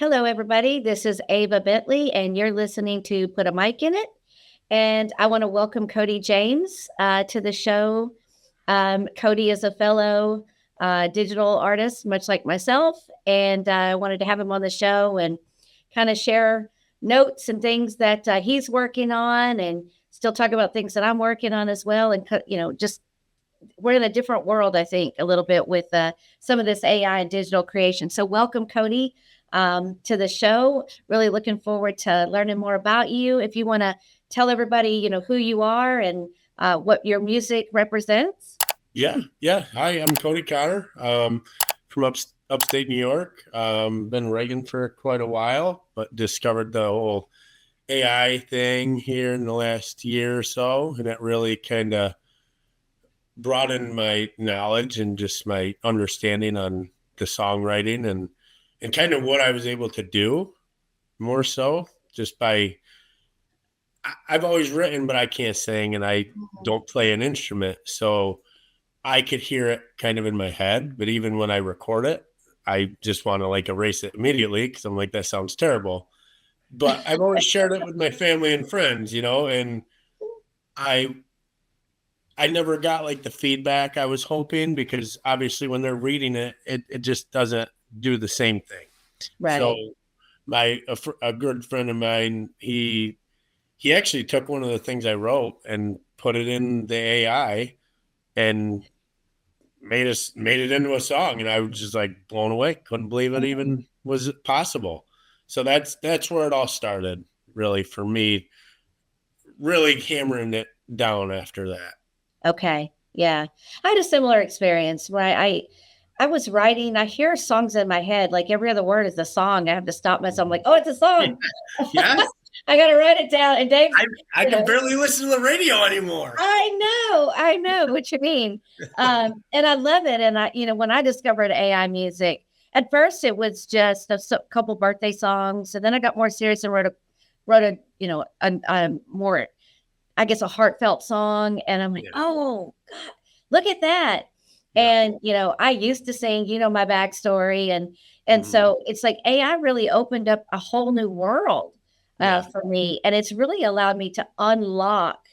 Hello, everybody. This is Ava Bently, and you're listening to Put a Mic in It. And I want to welcome Cody James to the show. Cody is a fellow digital artist, much like myself, and I wanted to have him on the show and kind of share notes and things that he's working on, and still talk about things that I'm working on as well. And just we're in a different world, I think, a little bit with some of this AI and digital creation. So welcome, Cody, to the show. Really looking forward to learning more about you. If you want to tell everybody, who you are and what your music represents. Yeah. Hi, I'm Cody Connor from upstate New York. Been writing for quite a while, but discovered the whole AI thing here in the last year or so, and it really kind of broadened my knowledge and just my understanding on the songwriting and kind of what I was able to do more so just by I've always written, but I can't sing and I don't play an instrument. So I could hear it kind of in my head, but even when I record it, I just want to erase it immediately because I'm like, that sounds terrible. But I've always shared it with my family and friends, and I never got the feedback I was hoping, because obviously when they're reading it, it just doesn't do the same thing. Right. So a good friend of mine, he actually took one of the things I wrote and put it in the AI and made it into a song, and I was just blown away. Couldn't believe it even was possible. So that's where it all started, really, for me, really hammering it down after that. Okay. Yeah. I had a similar experience where I was writing, I hear songs in my head, every other word is a song. I have to stop myself. I'm like, oh, it's a song. Yes. I got to write it down. And Dave, I can barely listen to the radio anymore. I know what you mean. And I love it. And when I discovered AI music, at first it was just a couple birthday songs. And then I got more serious and wrote a more, I guess, a heartfelt song. And I'm like, oh God, look at that. Yeah. And, I used to sing, my backstory. And so it's AI really opened up a whole new world for me. And it's really allowed me to unlock,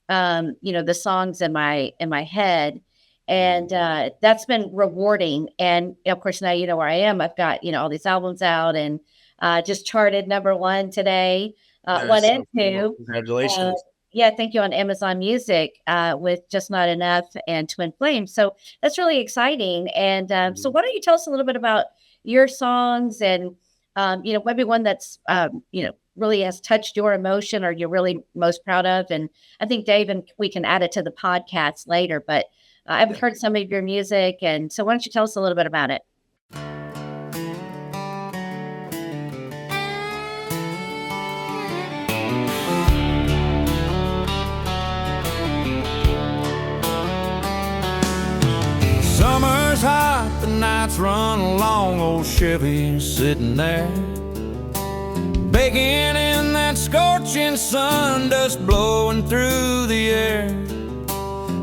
the songs in my head. And that's been rewarding. And of course, now you know where I am. I've got, all these albums out and just charted #1 today, 1 and 2. Congratulations. Yeah, thank you, on Amazon Music with Just Not Enough and Twin Flames. So that's really exciting. And so why don't you tell us a little bit about your songs and, maybe one that's, really has touched your emotion or you're really most proud of. And I think, Dave, and we can add it to the podcast later, but I've heard some of your music. And so why don't you tell us a little bit about it? Summer's hot, the nights run along, old Chevy's sitting there, baking in that scorching sun, dust blowing through the air.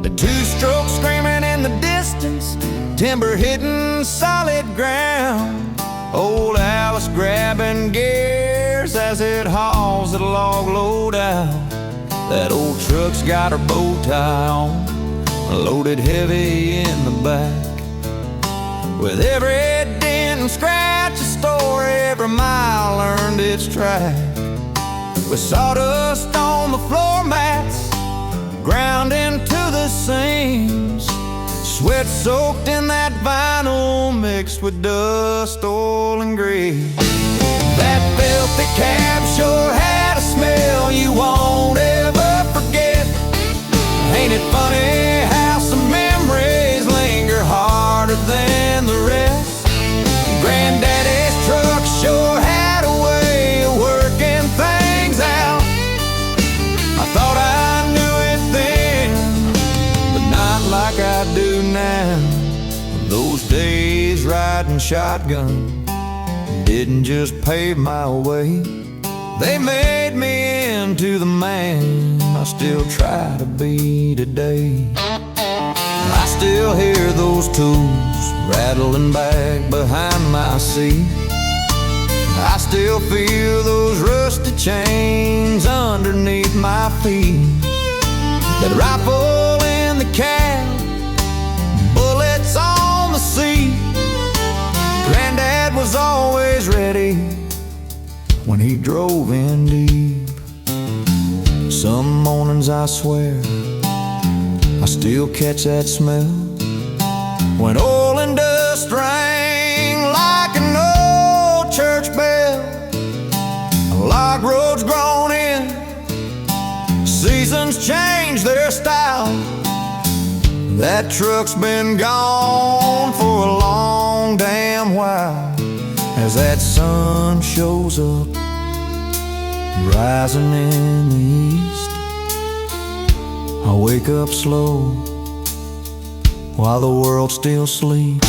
The two-stroke screaming in the distance, timber hitting solid ground. Old Alice grabbing gears as it hauls the log load out. That old truck's got her bow tie on, loaded heavy in the back. With every dent and scratch a story, every mile earned its track. With sawdust on the floor mats, ground into the seams, sweat soaked in that vinyl mixed with dust, oil, and grease. That filthy cab sure had a smell you won't ever forget. Ain't it funny how some memories linger harder than the rest? Granddaddy's truck sure had a way of working things out. I thought I knew it then, but not like I do now. Those days riding shotgun didn't just pave my way, they made me into the man I still try to be today. I still hear those tools rattling back behind my seat. I still feel those rusty chains underneath my feet. That rifle in the cab, bullets on the seat. Granddad was always ready when he drove in deep. Some mornings I swear I still catch that smell when oil and dust rang like an old church bell. Log roads grown in, seasons change their style. That truck's been gone for a long damn while. As that sun shows up, rising in the east, I wake up slow while the world still sleeps.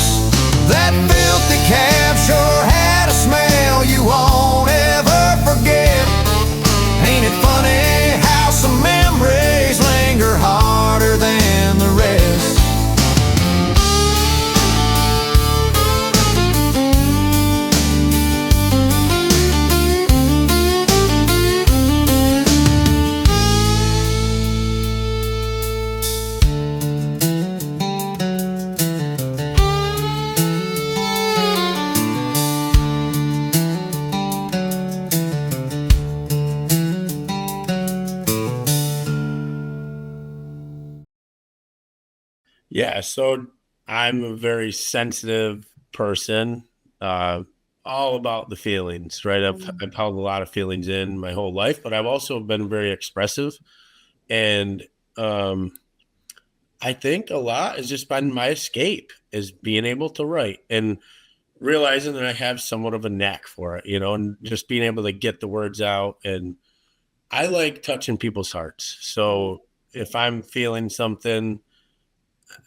That filthy cab sure had a smell you won't ever forget. Ain't it funny how some memories linger harder than the rest? Yeah, so I'm a very sensitive person, all about the feelings, right? I've held a lot of feelings in my whole life, but I've also been very expressive. And I think a lot has just been my escape, is being able to write and realizing that I have somewhat of a knack for it, and just being able to get the words out. And I like touching people's hearts. So if I'm feeling something,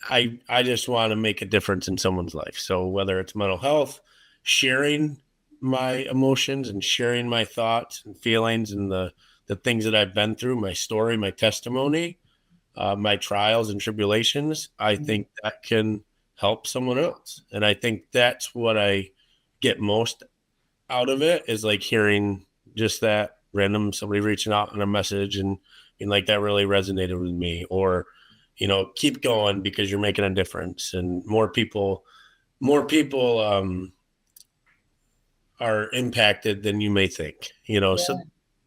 I just want to make a difference in someone's life. So whether it's mental health, sharing my emotions and sharing my thoughts and feelings and the things that I've been through, my story, my testimony, my trials and tribulations, I think that can help someone else. And I think that's what I get most out of it, is like hearing just that random somebody reaching out on a message and being like, that really resonated with me, or keep going because you're making a difference, and more people are impacted than you may think. So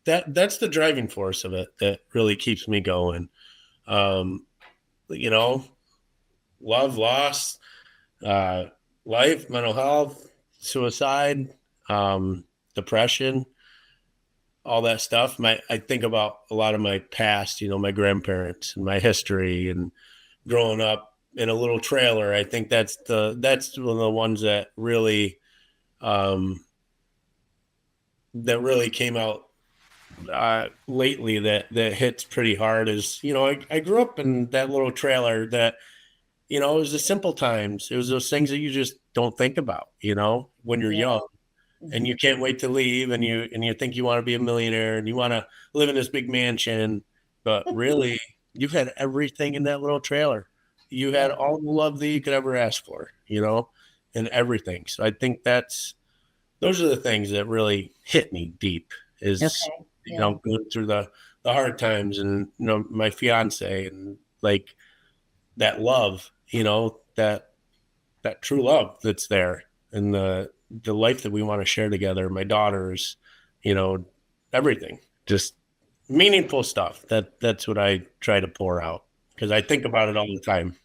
that's the driving force of it that really keeps me going. Love, loss, life, mental health, suicide, depression, all that stuff. I think about a lot of my past, my grandparents and my history and growing up in a little trailer. I think that's one of the ones that really came out lately that hits pretty hard. Is, I grew up in that little trailer that, it was the simple times. It was those things that you just don't think about, when you're young. And you can't wait to leave, and you think you want to be a millionaire and you want to live in this big mansion, but really you've had everything in that little trailer. You had all the love that you could ever ask for, and everything. So I think those are the things that really hit me deep, is, going through the hard times, and, my fiance, and like that love, that true love that's there, and the life that we want to share together, my daughters, everything, just meaningful stuff. That's what I try to pour out, because I think about it all the time.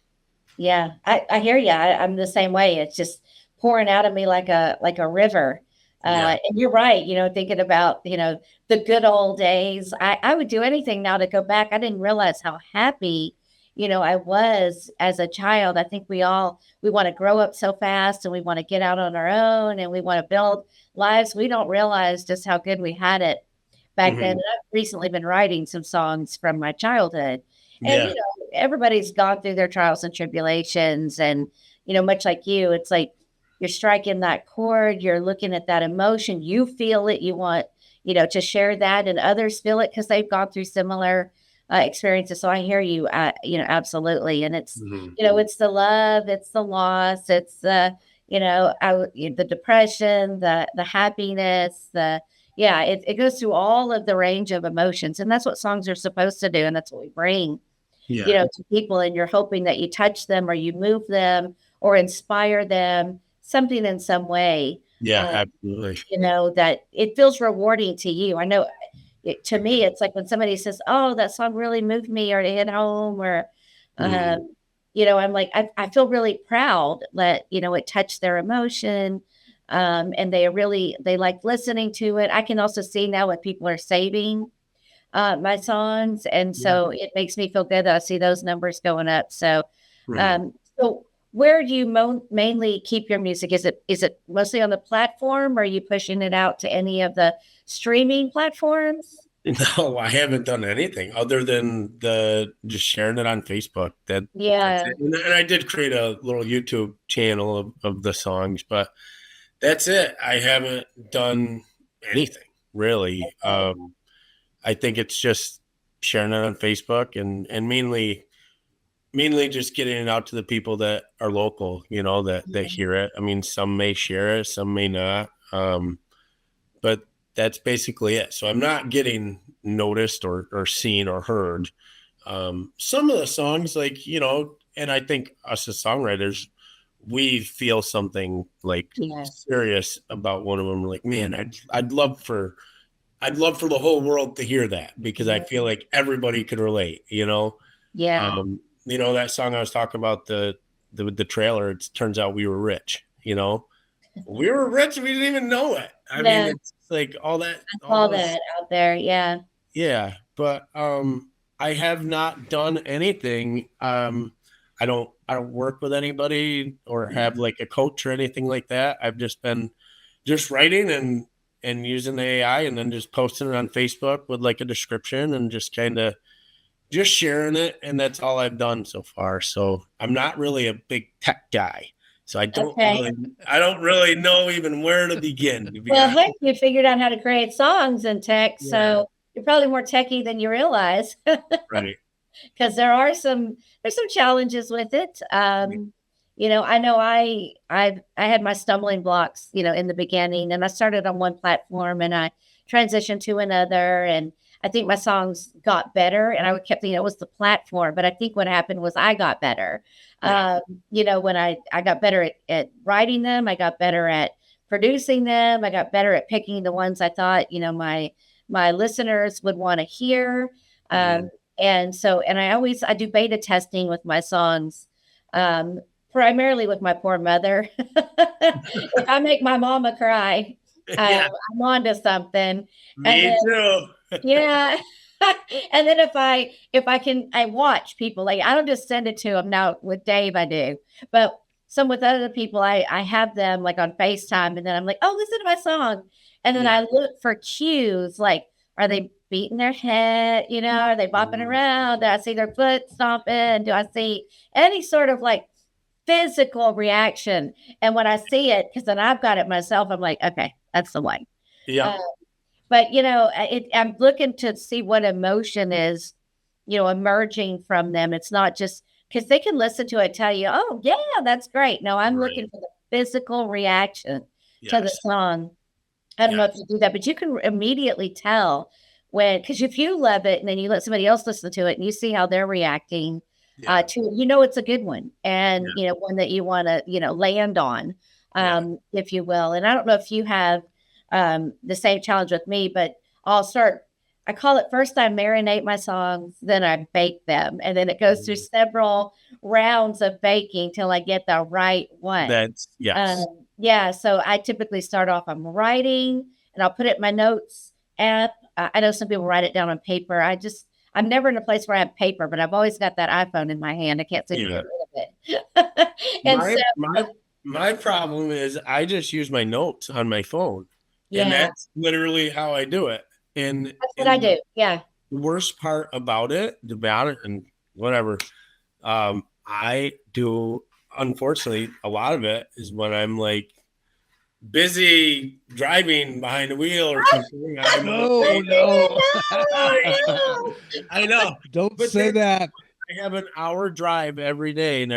Yeah, I hear you. I'm the same way. It's just pouring out of me like a river. And you're right. Thinking about, the good old days, I would do anything now to go back. I didn't realize how happy, I was as a child. I think we want to grow up so fast, and we want to get out on our own, and we want to build lives. We don't realize just how good we had it back then. And I've recently been writing some songs from my childhood, and, everybody's gone through their trials and tribulations. And, much like you, it's like you're striking that chord, you're looking at that emotion, you feel it, you want, to share that, and others feel it because they've gone through similar experiences. So I hear you, absolutely. And it's, it's the love, it's the loss, it's the, the depression, the happiness, it goes through all of the range of emotions. And that's what songs are supposed to do. And that's what we bring, to people. And you're hoping that you touch them or you move them or inspire them, something in some way. Yeah, absolutely. That it feels rewarding to you. I know to me, it's like when somebody says, oh, that song really moved me, or it hit home, or, I'm like, I feel really proud that, it touched their emotion. And they like listening to it. I can also see now what people are saving my songs. And so it makes me feel good that I see those numbers going up. So, so where do you mainly keep your music? Is it mostly on the platform, or are you pushing it out to any of the streaming platforms? No, I haven't done anything other than just sharing it on Facebook. And I did create a little YouTube channel of the songs, but that's it. I haven't done anything really. I think it's just sharing it on Facebook and mainly just getting it out to the people that are local, that hear it. I mean, some may share it, some may not. But that's basically it. So I'm not getting noticed or seen or heard. Some of the songs, and I think us as songwriters, we feel something serious about one of them. Like, man, I'd love for the whole world to hear that, because I feel like everybody could relate, Yeah. That song I was talking about, the trailer, it turns out we were rich, we were rich. We didn't even know it. I mean, it's like all that out there. Yeah. Yeah. But, I have not done anything. I don't work with anybody or have like a coach or anything like that. I've just been writing and using the AI, and then just posting it on Facebook with like a description and just kind of just sharing it. And that's all I've done so far. So I'm not really a big tech guy. So I don't really know even where to begin. Well, hey, you figured out how to create songs in tech. Yeah. So you're probably more techie than you realize. Right. Because there's some challenges with it. I know I had my stumbling blocks, in the beginning, and I started on one platform and I transitioned to another, and I think my songs got better, and I kept thinking it was the platform, but I think what happened was I got better. Yeah. When I got better at writing them, I got better at producing them. I got better at picking the ones I thought, my listeners would want to hear. And I do beta testing with my songs, primarily with my poor mother. If I make my mama cry, I'm onto something. Me too. Yeah. And then if I watch people, like, I don't just send it to them. Now with Dave, I do, but some with other people, I have them like on FaceTime, and then I'm like, oh, listen to my song. And then I look for cues, like, are they beating their head? Are they bopping around? Do I see their foot stomping? Do I see any sort of like physical reaction? And when I see it, because then I've got it myself, I'm like, okay, that's the one. Yeah. But, I'm looking to see what emotion is, emerging from them. It's not just because they can listen to it, tell you, oh, yeah, that's great. No, I'm looking for the physical reaction to the song. I don't know if you do that, but you can immediately tell because if you love it and then you let somebody else listen to it and you see how they're reacting to it, it's a good one, and, one that you want to, land on, if you will. And I don't know if you have the same challenge with me, but I call it first I marinate my songs, then I bake them. And then it goes through several rounds of baking till I get the right one. So I typically start off, I'm writing, and I'll put it in my notes app. I know some people write it down on paper. I'm never in a place where I have paper, but I've always got that iPhone in my hand. I can't seem to get rid of it. And my problem is I just use my notes on my phone. Yeah. And that's literally how I do it. And that's what I do. Yeah. The worst part about it and whatever, I do, unfortunately, a lot of it is when I'm like busy driving behind the wheel or something. I know. Don't say that. I have an hour drive every day, and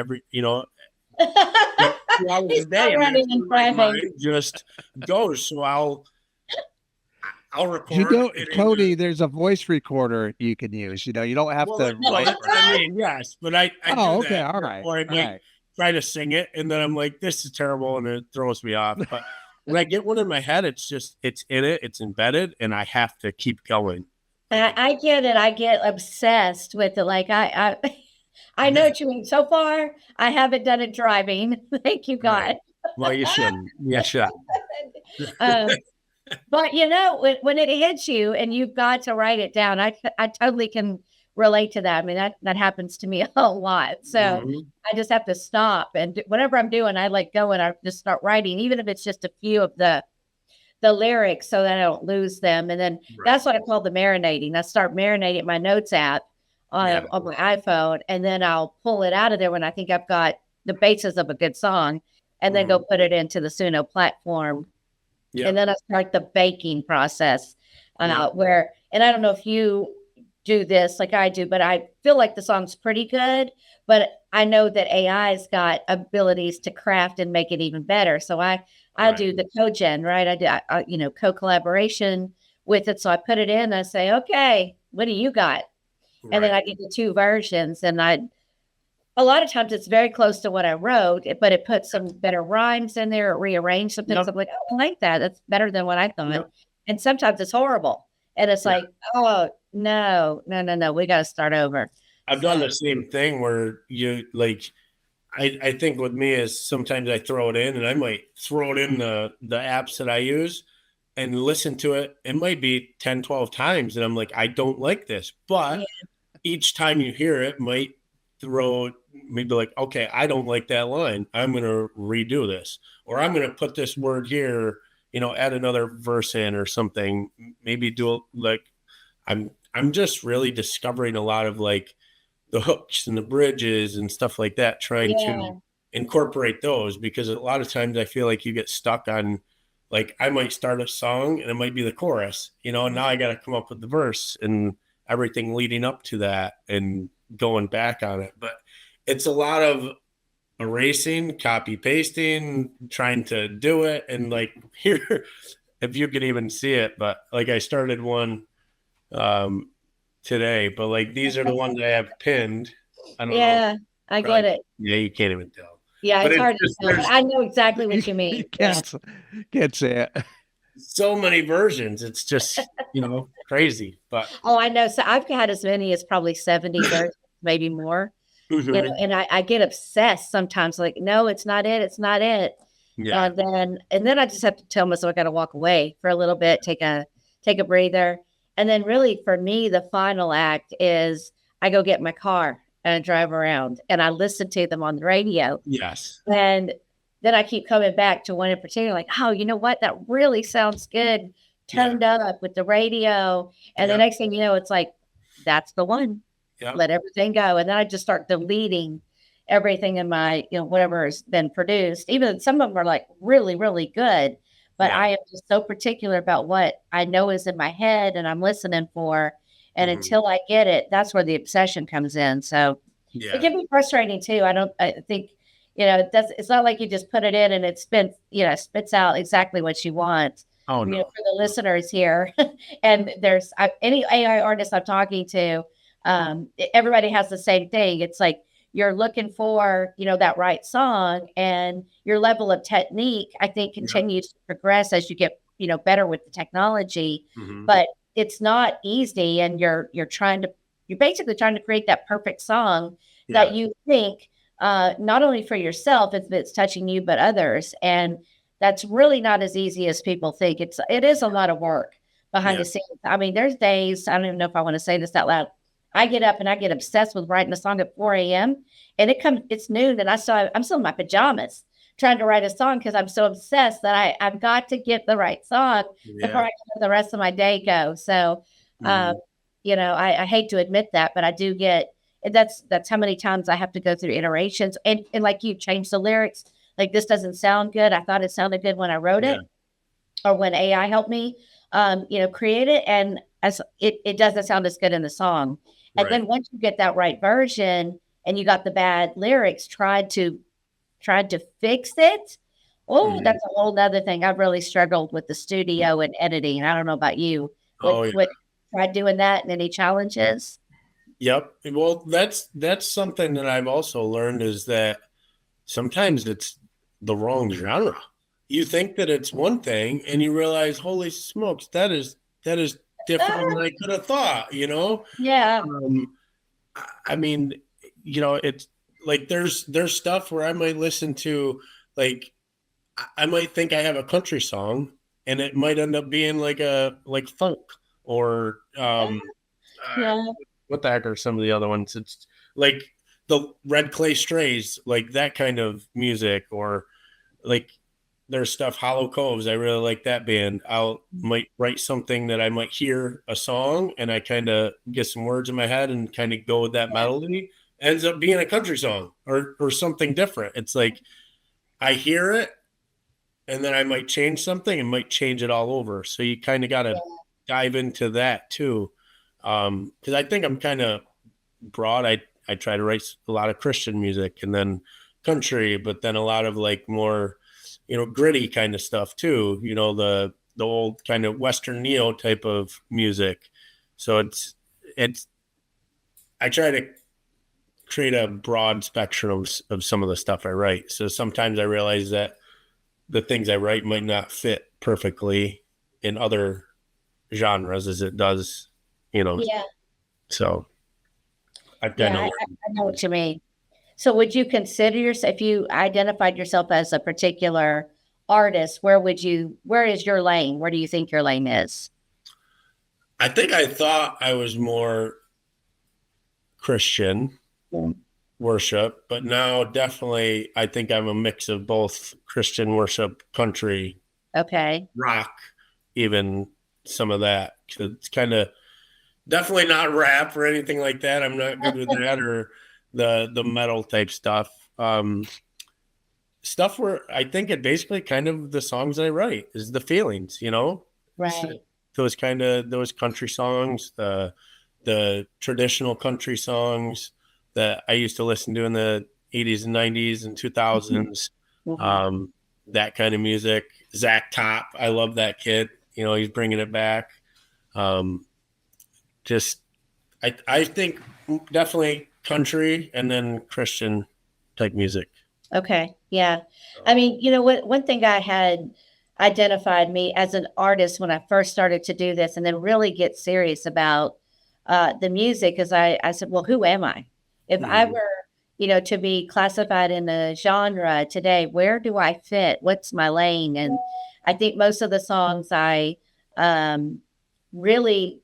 But throughout the He's day, and songwriting that's and where my thriving. mind just goes. So I'll You record don't, it in Cody, there's a voice recorder you can use. You know, you don't have well, to no, write that's for what I it. mean. Yes, but I Oh, do okay. that, All right. or I All might right. try to sing it, and then I'm like, "This is terrible," and it throws me off. But when I get one in my head, it's in it, it's embedded, and I have to keep going. I get it. I get obsessed with it. Like I know what you mean. So far, I haven't done it driving. Thank you, God. Right. Well, you shouldn't. You should. um, but when it hits you and you've got to write it down, I totally can relate to that. I mean, that happens to me a lot. So Mhm. I just have to stop and whatever I'm doing, I let go and I just start writing, even if it's just a few of the lyrics so that I don't lose them. And then that's what I call the marinating. I start marinating my notes app on my iPhone, and then I'll pull it out of there when I think I've got the basis of a good song, and then go put it into the Suno platform. And then I start the baking process where, and I don't know if you do this like I do, but I feel like the song's pretty good, but I know that AI's got abilities to craft and make it even better. So I do the co-gen, right? I do, co-collaboration with it. So I put it in and I say, okay, what do you got? And then I get the two versions, and a lot of times it's very close to what I wrote, but it puts some better rhymes in there, or rearrange some things. I'm like, oh, I like that. That's better than what I thought. And sometimes it's horrible. And it's like, oh, no. We got to start over. I've done the same thing where you like, I think with me is sometimes I throw it in, and I might throw it in the apps that I use and listen to it. It might be 10, 12 times. And I'm like, I don't like this, but each time you hear it might throw maybe like, okay, I don't like that line. I'm going to redo this, or I'm going to put this word here, add another verse in or something, maybe do it like I'm just really discovering a lot of like the hooks and the bridges and stuff like that, trying to incorporate those, because a lot of times I feel like you get stuck on, like, I might start a song and it might be the chorus, and now I got to come up with the verse and everything leading up to that and going back on it. But it's a lot of erasing, copy pasting, trying to do it. And like here, if you could even see it, but like I started one today, but like these are the ones I have pinned. I don't know. I get it. Yeah, you can't even tell. Yeah, but it's hard to tell, but I know exactly what you mean. You can't say it. So many versions. It's just, crazy. But I know. So I've had as many as probably 70 versions, maybe more. And I get obsessed sometimes, like, no, it's not it. It's not it. Yeah. And then I just have to tell myself I got to walk away for a little bit, take a breather. And then really for me, the final act is I go get my car and drive around and I listen to them on the radio. Yes. And then I keep coming back to one in particular, like, oh, you know what? That really sounds good, turned up with the radio. And the next thing you know, it's like, that's the one. Let everything go. And then I just start deleting everything in my, whatever has been produced. Even some of them are like really, really good. But I am just so particular about what I know is in my head and I'm listening for. And until I get it, that's where the obsession comes in. So it can be frustrating too. I think, it's not like you just put it in and it spits out exactly what you want. Oh, no. For the listeners here. And there's any AI artist I'm talking to, everybody has the same thing. It's like, you're looking for, that right song, and your level of technique, I think, continues to progress as you get, better with the technology, but it's not easy. And you're basically trying to create that perfect song that you think, not only for yourself, if it's touching you, but others. And that's really not as easy as people think. It is a lot of work behind the scenes. I mean, there's days, I don't even know if I want to say this out loud. I get up and I get obsessed with writing a song at 4 a.m. and it's noon and I'm still in my pajamas trying to write a song because I'm so obsessed that I've got to get the right song before I let the rest of my day go. So, I hate to admit that, but I do get, that's how many times I have to go through iterations and like you change the lyrics. Like, this doesn't sound good. I thought it sounded good when I wrote it or when AI helped me, create it. And as it doesn't sound as good in the song. And then once you get that right version and you got the bad lyrics, try to tried to fix it. Oh, Mhm. that's a whole nother thing. I've really struggled with the studio and editing. I don't know about you. Oh, yeah. What tried doing that and any challenges? Yep. Well, that's something that I've also learned is that sometimes it's the wrong genre. You think that it's one thing and you realize, holy smokes, that is different than I could have thought, you know? Yeah. I mean, it's like there's stuff where I might listen to, like, I might think I have a country song and it might end up being like funk or Yeah. what the heck are some of the other ones? It's like the Red Clay Strays, like that kind of music, or like their stuff, Hollow Coves. I really like that band. Might write something that I might hear a song and I kind of get some words in my head and kind of go with that melody. Ends up being a country song or something different. It's like I hear it and then I might change something and might change it all over. So you kind of got to dive into that too. Because I think I'm kind of broad. I try to write a lot of Christian music and then country, but then a lot of like more, gritty kind of stuff too. The old kind of Western neo type of music. So it's I try to create a broad spectrum of some of the stuff I write. So sometimes I realize that the things I write might not fit perfectly in other genres as it does, Yeah. So I've kind Yeah. of I know what you mean. So would you consider yourself, if you identified yourself as a particular artist, where is your lane? Where do you think your lane is? I think I thought I was more Christian worship, but now definitely I think I'm a mix of both Christian worship, country, Okay. rock, even some of that. It's kind of definitely not rap or anything like that. I'm not good with that or the metal type stuff. Stuff where I think it basically kind of the songs I write is the feelings, Right. those country songs, the traditional country songs that I used to listen to in the 80s and 90s and 2000s. Mhm. That kind of music. Zach Top, I love that kid. He's bringing it back. Just I think definitely country and then Christian type music. Okay. Yeah. I mean, one thing I had identified me as an artist when I first started to do this and then really get serious about the music is I said, well, who am I? If I Mhm. were, to be classified in a genre today, where do I fit? What's my lane? And I think most of the songs I um, really,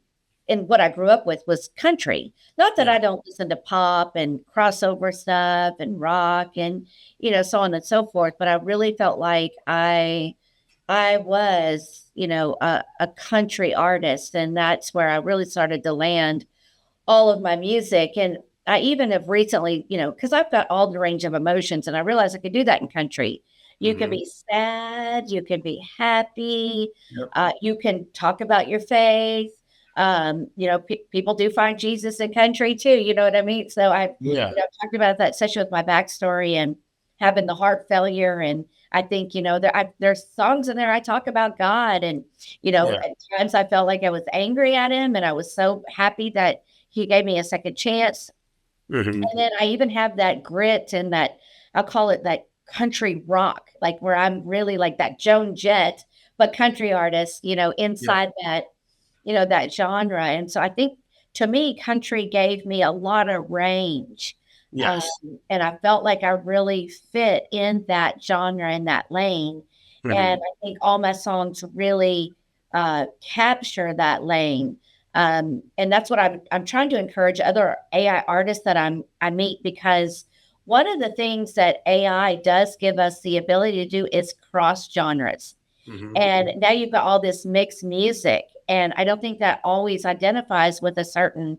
and what I grew up with was country. Not that Yeah. I don't listen to pop and crossover stuff and rock and, so on and so forth, but I really felt like I was, a country artist, and that's where I really started to land all of my music. And I even have recently, because I've got all the range of emotions, and I realized I could do that in country. You can Mhm. be sad, you can be happy, Yep. you can talk about your faith. People do find Jesus in country too. You know what I mean? So I, Yeah. talked about that session with my backstory and having the heart failure. And I think, there's songs in there I talk about God. And, Yeah. at times I felt like I was angry at him and I was so happy that he gave me a second chance. Mhm. And then I even have that grit and that, I'll call it that country rock, like where I'm really like that Joan Jett, but country artist, Yep. inside that genre. And so I think to me, country gave me a lot of range. Um, Yes. and I felt like I really fit in that genre and that lane. And Mhm. I think all my songs really capture that lane. And that's what I'm trying to encourage other AI artists that I meet, because one of the things that AI does give us the ability to do is cross genres. Mhm. And now you've got all this mixed music. And I don't think that always identifies with a certain,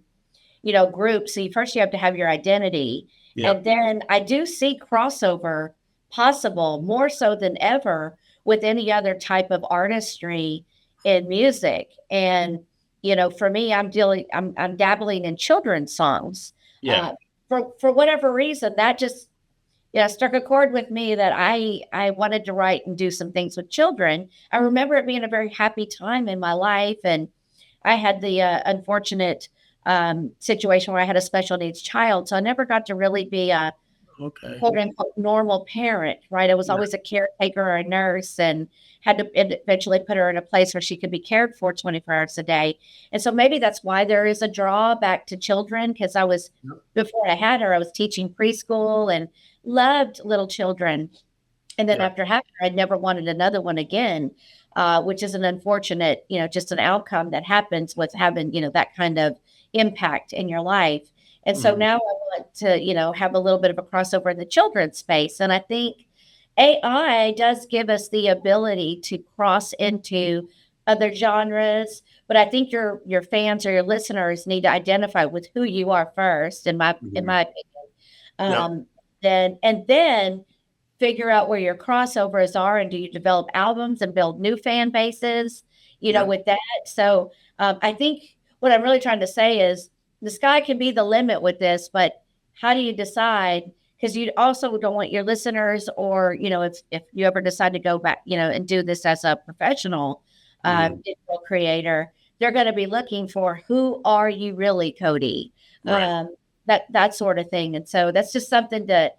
group. So first you have to have your identity. And Yep. then I do see crossover possible more so than ever with any other type of artistry in music. And, for me, I'm dabbling in children's songs. Yeah. Uh, for whatever reason, that just Yeah, struck a chord with me that I wanted to write and do some things with children. I remember it being a very happy time in my life, and I had the unfortunate situation where I had a special needs child, so I never got to really be a Okay. quote unquote normal parent, right? I was Yeah. always a caretaker or a nurse, and had to eventually put her in a place where she could be cared for 24 hours a day. And so maybe that's why there is a draw back to children, because I was, Yep. before I had her, I was teaching preschool and loved little children. And then Yeah. after having her, I never wanted another one again, which is an unfortunate, just an outcome that happens with having, that kind of impact in your life. And so Mhm. now I want to, have a little bit of a crossover in the children's space. And I think AI does give us the ability to cross into other genres, but I think your fans or your listeners need to identify with who you are first, in Mhm. my opinion. Yep. Then figure out where your crossovers are, and do you develop albums and build new fan bases, Yep. with that. So I think what I'm really trying to say is the sky can be the limit with this, but how do you decide? Because you also don't want your listeners, or if you ever decide to go back, and do this as a professional Mhm. digital creator, they're going to be looking for, who are you really, Cody? Right. That sort of thing. And so that's just something to,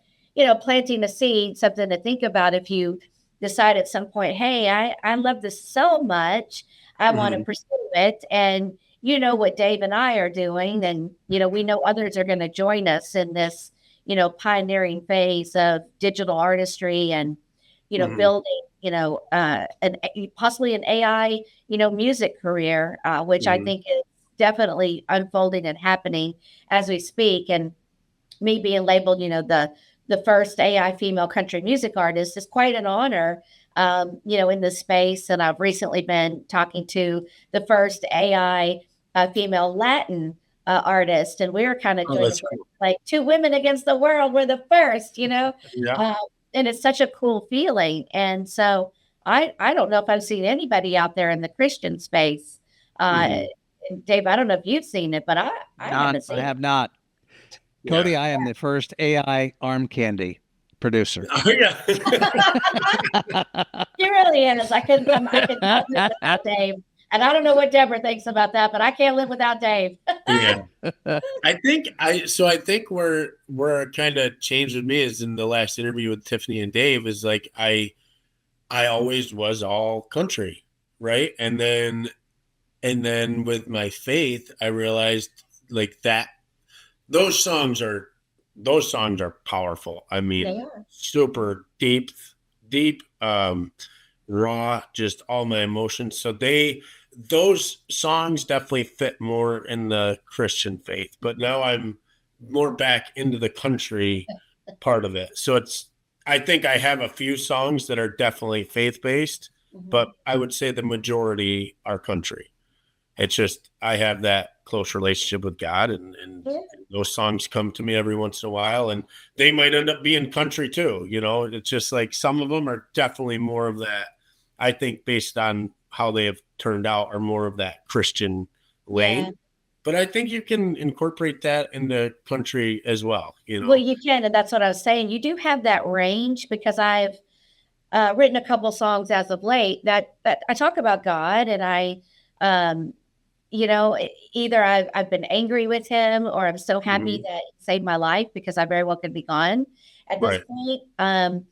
planting a seed, something to think about if you decide at some point, hey, I love this so much, I want to Mhm. pursue it. And what Dave and I are doing, and we know others are going to join us in this, pioneering phase of digital artistry, and Mhm. building, possibly an AI, music career, which I Mhm. think is definitely unfolding and happening as we speak. And me being labeled, the first AI female country music artist is quite an honor, in this space. And I've recently been talking to the first AI female Latin artist, and we were kind of Oh, doing it that's cool. like two women against the world. We're the first, Yeah. uh, and it's such a cool feeling. And so I don't know if I've seen anybody out there in the Christian space. Uh, Mhm. Dave, I don't know if you've seen it, but I Not, haven't I seen it. have not. Yeah. Cody, I am the first AI arm candy producer. Oh, yeah. She really is. I can not live without Dave. And I don't know what Deborah thinks about that, but I can't live without Dave. Yeah. I think where it kind of changed with me is in the last interview with Tiffany and Dave is like I always was all country, right? And then with my faith, I realized like that those songs are powerful. I mean, They are. super deep, raw, just all my emotions. So those songs definitely fit more in the Christian faith, but now I'm more back into the country part of it. So I think I have a few songs that are definitely faith based, but Mhm. I would say the majority are country. It's just I have that close relationship with God, and Yeah. those songs come to me every once in a while, and they might end up being country too. It's just like some of them are definitely more of that. I think based on how they have turned out, are more of that Christian Yeah. lane. But I think you can incorporate that in the country as well. Well, you can, and that's what I was saying. You do have that range, because I've written a couple songs as of late that I talk about God, and um, either I've been angry with him, or I'm so happy Mhm. that he saved my life, because I very well could be gone at this Right. point.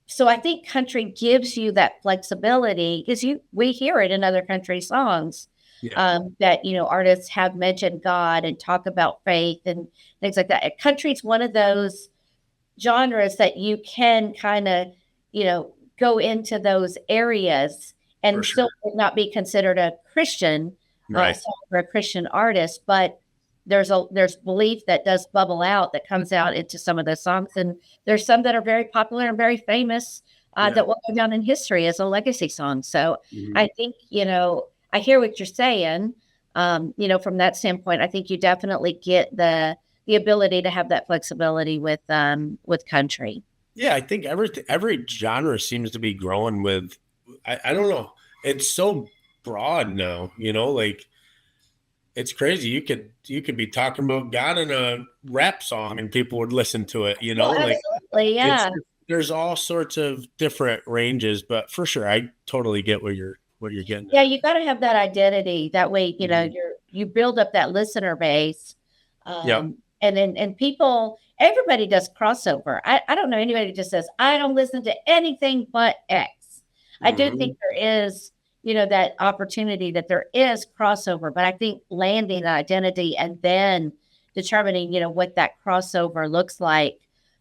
So I think country gives you that flexibility, because we hear it in other country songs, Yeah. that artists have mentioned God and talk about faith and things like that. Country's one of those genres that you can kind of, go into those areas For and sure. still not be considered a Christian Right. song or a Christian artist, but there's belief that does bubble out, that comes out into some of the songs, and there's some that are very popular and very famous, Yeah. that will go down in history as a legacy song. So Mhm. I think, I hear what you're saying. From that standpoint, I think you definitely get the ability to have that flexibility with country. Yeah, I think every genre seems to be growing with. I don't know. It's so broad now, like it's crazy. You could be talking about God in a rap song and people would listen to it, Well, like Exactly. It's Yeah. there's all sorts of different ranges, but for sure, I totally get what you're getting Yeah, at. you got to have that identity. That way, Mhm. you build up that listener base. Yep. And people, everybody does crossover. I don't know anybody who just says, I don't listen to anything but X. I do Mhm. think there is, that opportunity that there is crossover, but I think landing an identity and then determining, what that crossover looks like,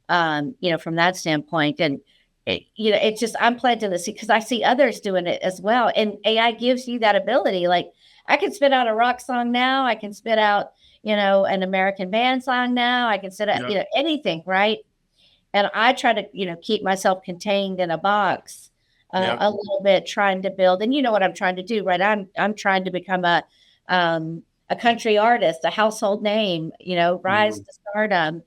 from that standpoint. And it's just I'm planting the seed because I see others doing it as well. And AI gives you that ability. Like I can spit out a rock song now. I can spit out, an American band song now. I can spit out, Yep. anything, right? And I try to, keep myself contained in a box Yep. a little bit, trying to build. And you know what I'm trying to do, right? I'm trying to become a country artist, a household name, rise Mhm. to stardom,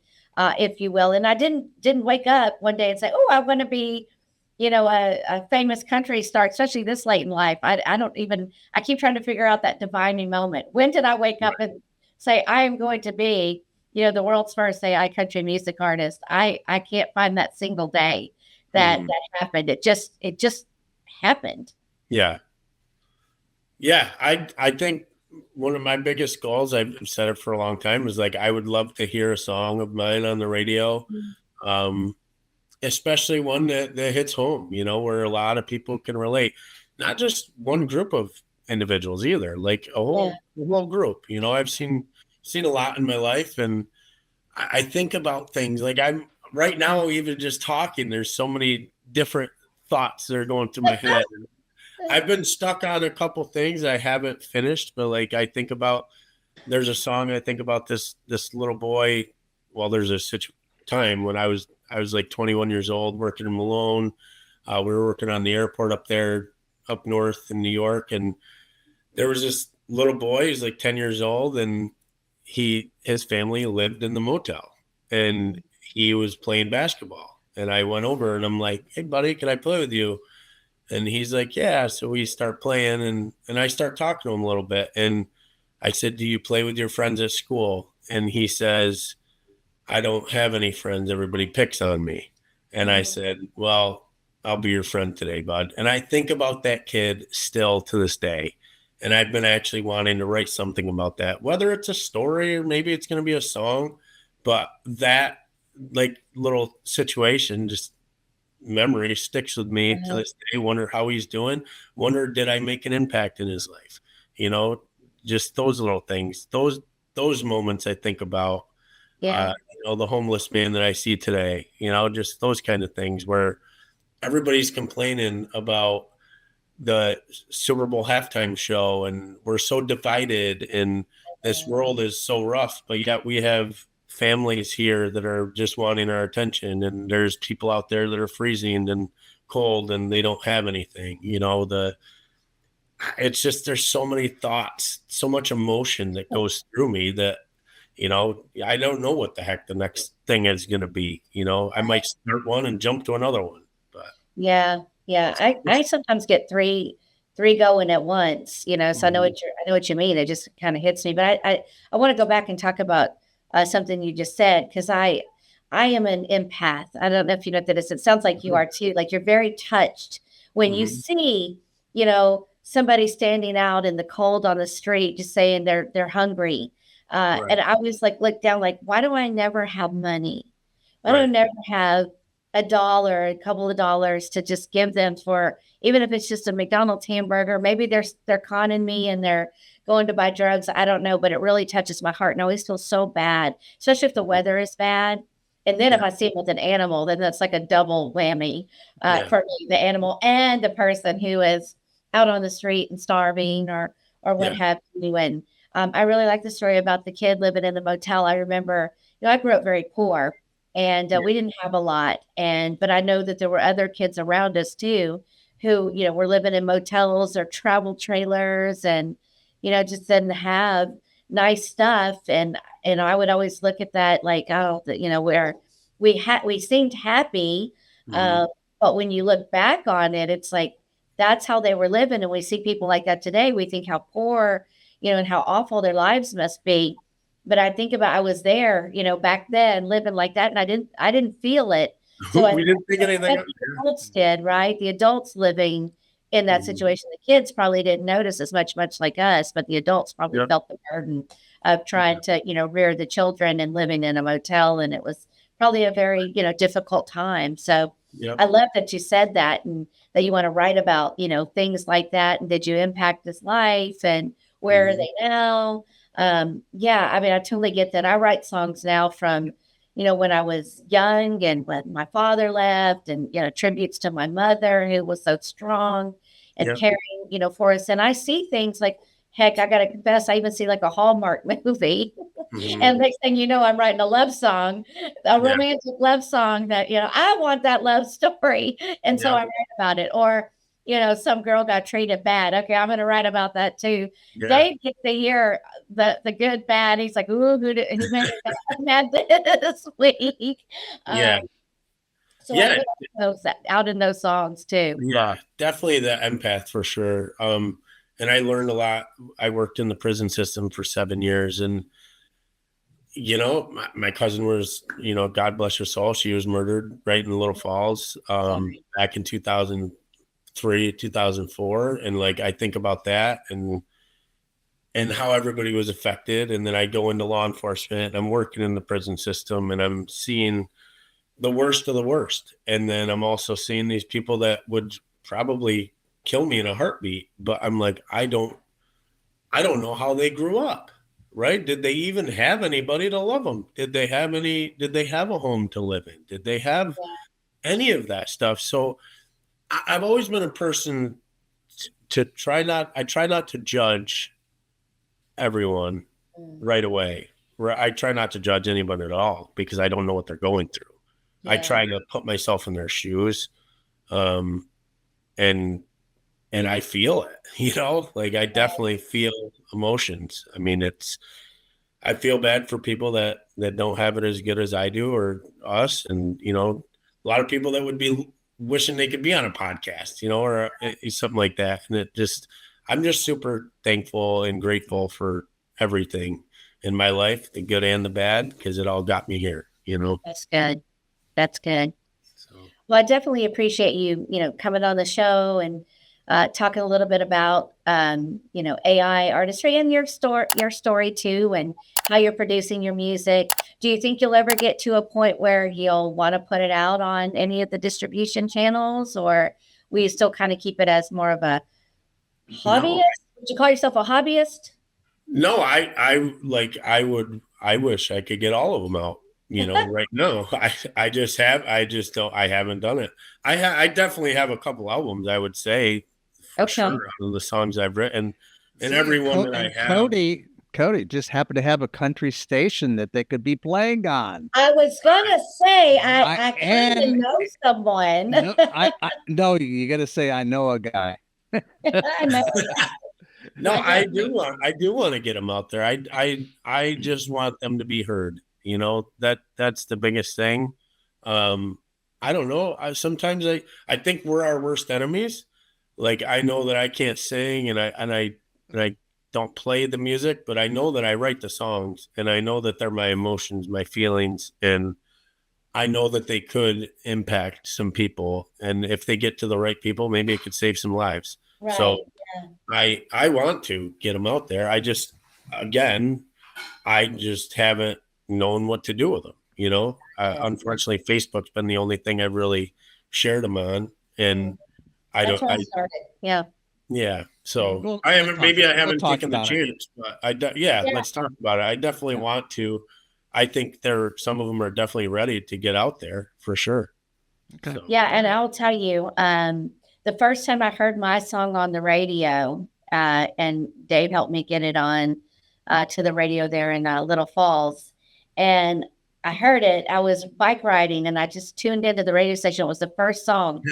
if you will. And I didn't wake up one day and say, oh, I want to be, a famous country star, especially this late in life. I don't even. I keep trying to figure out that defining moment. When did I wake up and say I am going to be, the world's first AI country music artist? I can't find that single day that Mhm. that happened. It just happened. Yeah. Yeah, I think one of my biggest goals, I've said it for a long time, is like I would love to hear a song of mine on the radio, um, especially one that hits home, where a lot of people can relate. Not just one group of individuals either, like Yeah. a whole group. I've seen a lot in my life, and I think about things like I'm right now, even just talking. There's so many different thoughts that are going through my head. I've been stuck on a couple things I haven't finished, but like I think about there's a song I think about this little boy. Well, there's a time when I was like 21 years old working in Malone. We were working on the airport up there up north in New York, and there was this little boy. He's like 10 years old, and his family lived in the motel, and he was playing basketball. And I went over and I'm like, "Hey, buddy, can I play with you?" And he's like, yeah. So we start playing, and I start talking to him a little bit. And I said, do you play with your friends at school? And he says, I don't have any friends. Everybody picks on me. And I said, well, I'll be your friend today, bud. And I think about that kid still to this day. And I've been actually wanting to write something about that, whether it's a story or maybe it's going to be a song. But that like little situation just memory sticks with me to Uh-huh. this day. Wonder how he's doing. Wonder did I make an impact in his life? You know, just those little things. Those moments I think about. Yeah. The homeless man that I see today. Just those kind of things where everybody's complaining about the Super Bowl halftime show, and we're so divided, and this world is so rough, but yet we have families here that are just wanting our attention, and there's people out there that are freezing and cold and they don't have anything. It's just there's so many thoughts, so much emotion that goes through me that I don't know what the heck the next thing is going to be. I might start one and jump to another one, but Yeah, yeah. I sometimes get three going at once, so Mhm. I know what you mean. It just kind of hits me. But I want to go back and talk about something you just said because I am an empath. I don't know if you know what that is. It sounds like you Mhm. are too. Like you're very touched when you Mhm. see, somebody standing out in the cold on the street, just saying they're hungry. Right, And I was like, look down, like, why do I never have money? Why do I right, never have a dollar, a couple of dollars to just give them for even if it's just a McDonald's hamburger. Maybe they're conning me and they're going to buy drugs. I don't know, but it really touches my heart. And I always feel so bad, especially if the Mhm. weather is bad. And then if Yeah, I see it with an animal, then that's like a double whammy yeah, for me, the animal and the person who is out on the street and starving or what yeah, have you. And I really like the story about the kid living in the motel. I remember, I grew up very poor and yeah, we didn't have a lot. But I know that there were other kids around us too who were living in motels or travel trailers and just didn't have nice stuff. And I would always look at that like, oh, where we seemed happy, mhm. uh, but when you look back on it, it's like that's how they were living. And we see people like that today, we think how poor, and how awful their lives must be. But I think about I was there, back then living like that, and I didn't feel it. So I We didn't think anything think of the adults did, right? The adults living in that Mhm. situation. The kids probably didn't notice as much like us, but the adults probably Yep. felt the burden of trying to, rear the children and living in a motel. And it was probably a very, difficult time. So Yep. I love that you said that and that you want to write about, things like that. And did you impact his life and where are Mhm. they now? Yeah, I mean, I totally get that. I write songs now from, when I was young and when my father left and, tributes to my mother who was so strong and Yep. caring, for us. And I see things like, heck, I got to confess, I even see like a Hallmark movie. Mhm. And next thing you know, I'm writing a love song, a Yeah. romantic love song that, I want that love story. And so Yep. I write about it. Or, some girl got treated bad. Okay, I'm going to write about that too. Yeah. Dave gets to hear the good, bad. He's like, ooh, who made it mad this week? Yeah. So I Yeah. put those out in those songs too. Yeah. Definitely the empath for sure. And I learned a lot. I worked in the prison system for 7 years, and my cousin was, God bless her soul, she was murdered right in Little Falls, back in 2003, 2004, and like I think about that and how everybody was affected, and then I go into law enforcement. I'm working in the prison system, and I'm seeing the worst of the worst, and then I'm also seeing these people that would probably kill me in a heartbeat, but I'm like, I don't know how they grew up. Right? Did they even have anybody to love them? Did they have a home to live in? Did they have any of that stuff? So I've always been a person to try not to judge everyone right away. I try not to judge anybody at all because I don't know what they're going through. Yeah. I try to put myself in their shoes. And I feel it, like I definitely feel emotions. I mean, I feel bad for people that don't have it as good as I do or us. And, a lot of people that would be wishing they could be on a podcast, or something like that. And I'm just super thankful and grateful for everything in my life, the good and the bad, because it all got me here, That's good. That's good. So. Well, I definitely appreciate you, coming on the show and talking a little bit about, AI artistry and your story too, and how you're producing your music. Do you think you'll ever get to a point where you'll want to put it out on any of the distribution channels, or will you still kind of keep it as more of a hobbyist? No. Would you call yourself a hobbyist? No, I wish I could get all of them out. Right now, I just don't. I haven't done it. I definitely have a couple albums. I would say, for sure, of the songs I've written, and everyone that I have. Cody just happened to have a country station that they could be playing on. I was gonna say I kind of know someone. No, you got to say I know a guy. I know. No, I do want to get them out there. I just want them to be heard. That's the biggest thing. I don't know. Sometimes I think we're our worst enemies. Like I know that I can't sing and I don't play the music, but I know that I write the songs and I know that they're my emotions, my feelings, and I know that they could impact some people. And if they get to the right people, maybe it could save some lives. Right. So I want to get them out there. I just haven't known what to do with them. Unfortunately, Facebook's been the only thing I've really shared them on, and That's where I started. Yeah. Yeah. So I haven't taken the chance, but let's talk about it. I definitely want to. I think some of them are definitely ready to get out there for sure. Okay. So. Yeah, and I'll tell you, the first time I heard my song on the radio, and Dave helped me get it on to the radio there in Little Falls, and I heard it. I was bike riding, and I just tuned into the radio station. It was the first song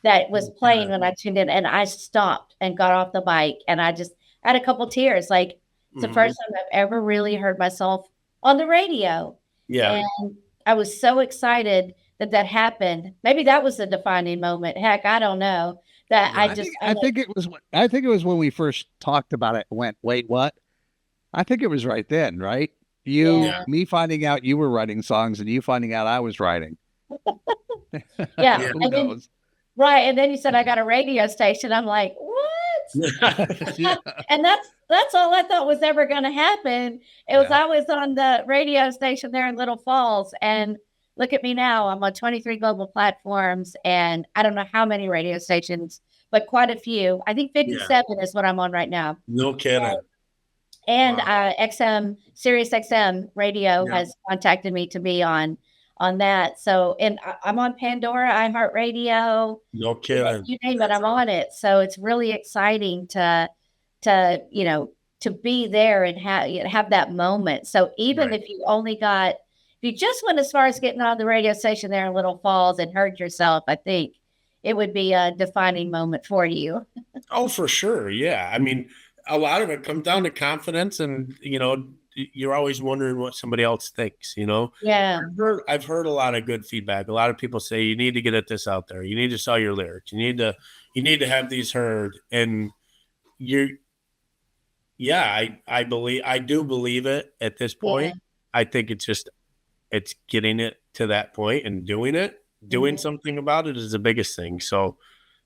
that was playing when I tuned in, and I stopped and got off the bike, and I just had a couple tears. Like it's the first time I've ever really heard myself on the radio. Yeah, and I was so excited that happened. Maybe that was the defining moment. Heck, I don't know. That I think it was when we first talked about it. Went, wait, what? I think it was right then, right? Me finding out you were writing songs and you finding out I was writing. Yeah. Who And then, knows? right. And then you said, I got a radio station. I'm like, what? Yeah. And that's all I thought was ever going to happen. It was Yeah. I was on the radio station there in Little Falls, and look at me now. I'm on 23 global platforms, and I don't know how many radio stations, but quite a few. I think 57 is what I'm on right now. No kidding. And Wow. Sirius XM radio Yeah. has contacted me to be on that. So, and I'm on Pandora, iHeartRadio, No kidding. you name it, I'm on it. So it's really exciting to to be there and have that moment. So even Right. if you just went as far as getting on the radio station there in Little Falls and heard yourself, I think it would be a defining moment for you. Oh, for sure. Yeah. I mean, a lot of it comes down to confidence, and you're always wondering what somebody else thinks. Yeah. I've heard a lot of good feedback. A lot of people say you need to get this out there. You need to sell your lyrics. You need to have these heard. And I do believe it at this point. Yeah. I think it's getting it to that point and doing something about it is the biggest thing. So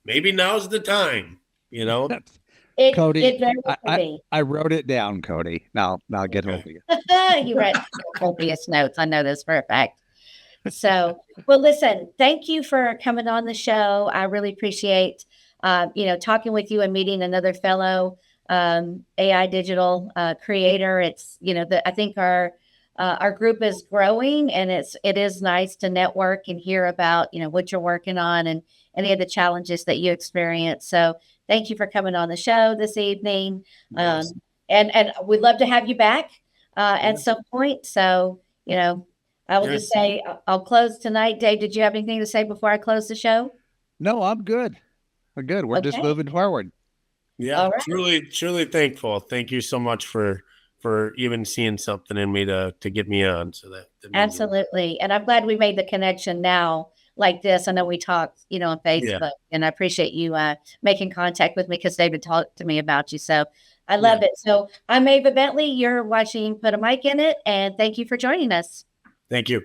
maybe now's the time, Cody, It very well be. I wrote it down, Cody. Now get Okay. over you. You read copious notes. I know this for a fact. So, well, listen, thank you for coming on the show. I really appreciate, talking with you and meeting another fellow AI digital creator. It's, I think our group is growing, and it is nice to network and hear about, what you're working on and any of the challenges that you experience. So thank you for coming on the show this evening. Yes. And we'd love to have you back at some point. So, I will just say I'll close tonight. Dave, did you have anything to say before I close the show? No, I'm good. We're good. We're just Okay. moving forward. Yeah, All right. truly thankful. Thank you so much for even seeing something in me to get me on. So that means a lot. Absolutely. And I'm glad we made the connection now like this. I know we talked, on Facebook, and I appreciate you making contact with me because David talked to me about you. So I love it. So I'm Ava Bently. You're watching Put a Mic in It, and thank you for joining us. Thank you.